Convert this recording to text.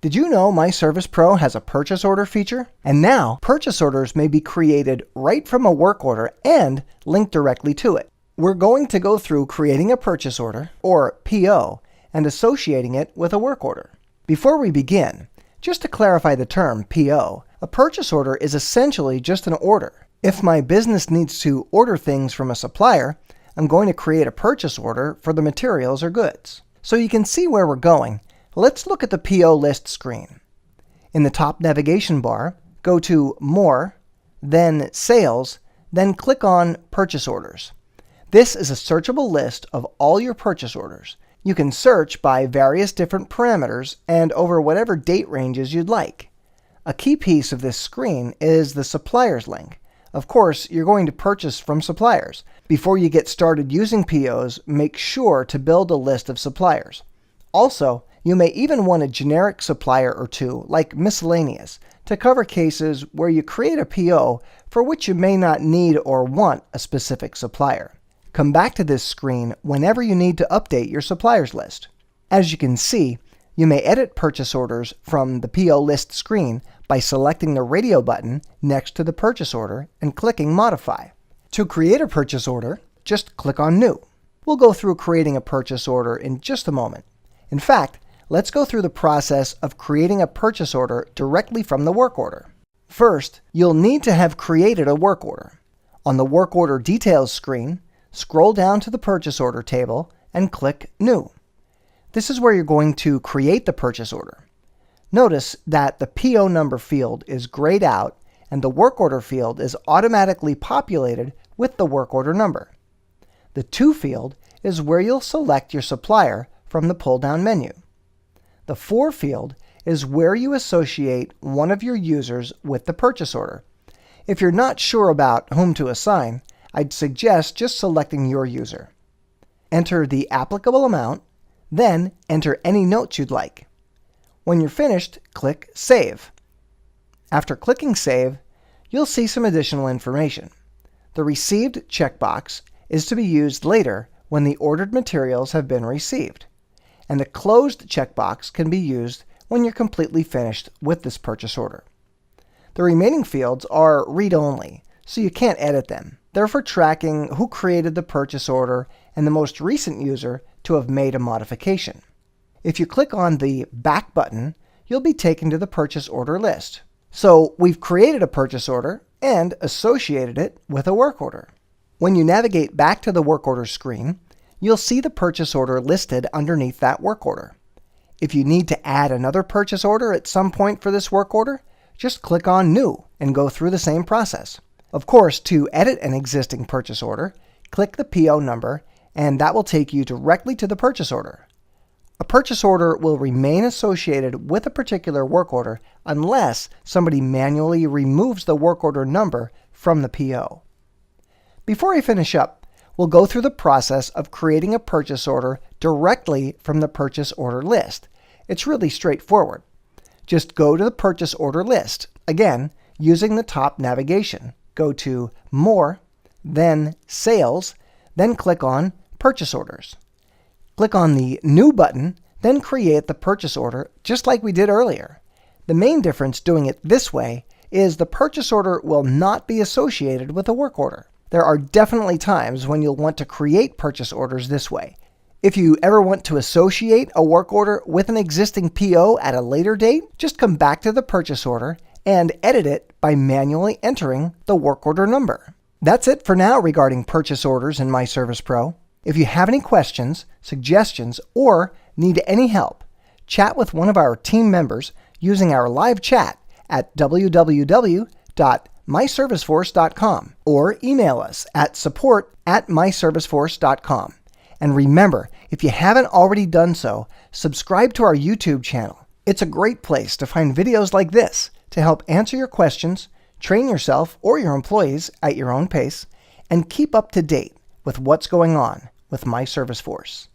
Did you know myServicePro has a purchase order feature? And now, purchase orders may be created right from a work order and linked directly to it. We're going to go through creating a purchase order, or PO, and associating it with a work order. Before we begin, just to clarify the term PO, a purchase order is essentially just an order. If my business needs to order things from a supplier, I'm going to create a purchase order for the materials or goods. So you can see where we're going. Let's look at the PO list screen. In the top navigation bar, go to More, then Sales, then click on Purchase Orders. This is a searchable list of all your purchase orders. You can search by various different parameters and over whatever date ranges you'd like. A key piece of this screen is the suppliers link. Of course, you're going to purchase from suppliers. Before you get started using POs, make sure to build a list of suppliers. Also, you may even want a generic supplier or two, like miscellaneous, to cover cases where you create a PO for which you may not need or want a specific supplier. Come back to this screen whenever you need to update your suppliers list. As you can see, you may edit purchase orders from the PO list screen by selecting the radio button next to the purchase order and clicking Modify. To create a purchase order, just click on New. We'll go through creating a purchase order in just a moment. In fact, let's go through the process of creating a purchase order directly from the work order. First, you'll need to have created a work order. On the Work Order Details screen, scroll down to the purchase order table and click New. This is where you're going to create the purchase order. Notice that the PO number field is grayed out and the work order field is automatically populated with the work order number. The To field is where you'll select your supplier from the pull-down menu. The For field is where you associate one of your users with the purchase order. If you're not sure about whom to assign, I'd suggest just selecting your user. Enter the applicable amount, then enter any notes you'd like. When you're finished, click Save. After clicking Save, you'll see some additional information. The Received checkbox is to be used later when the ordered materials have been received, and the Closed checkbox can be used when you're completely finished with this purchase order. The remaining fields are read-only, so you can't edit them. They're for tracking who created the purchase order and the most recent user to have made a modification. If you click on the Back button, you'll be taken to the purchase order list. So we've created a purchase order and associated it with a work order. When you navigate back to the work order screen, you'll see the purchase order listed underneath that work order. If you need to add another purchase order at some point for this work order, just click on New and go through the same process. Of course, to edit an existing purchase order, click the PO number and that will take you directly to the purchase order. A purchase order will remain associated with a particular work order unless somebody manually removes the work order number from the PO. Before I finish up, we'll go through the process of creating a purchase order directly from the purchase order list. It's really straightforward. Just go to the purchase order list, again, using the top navigation. Go to More, then Sales, then click on Purchase Orders. Click on the New button, then create the purchase order just like we did earlier. The main difference doing it this way is the purchase order will not be associated with a work order. There are definitely times when you'll want to create purchase orders this way. If you ever want to associate a work order with an existing PO at a later date, just come back to the purchase order and edit it by manually entering the work order number. That's it for now regarding purchase orders in myServicePro. If you have any questions, suggestions, or need any help, chat with one of our team members using our live chat at www.myserviceforce.com or email us at support@myserviceforce.com. And remember, if you haven't already done so, subscribe to our YouTube channel. It's a great place to find videos like this to help answer your questions, train yourself or your employees at your own pace, and keep up to date with what's going on with myServiceForce.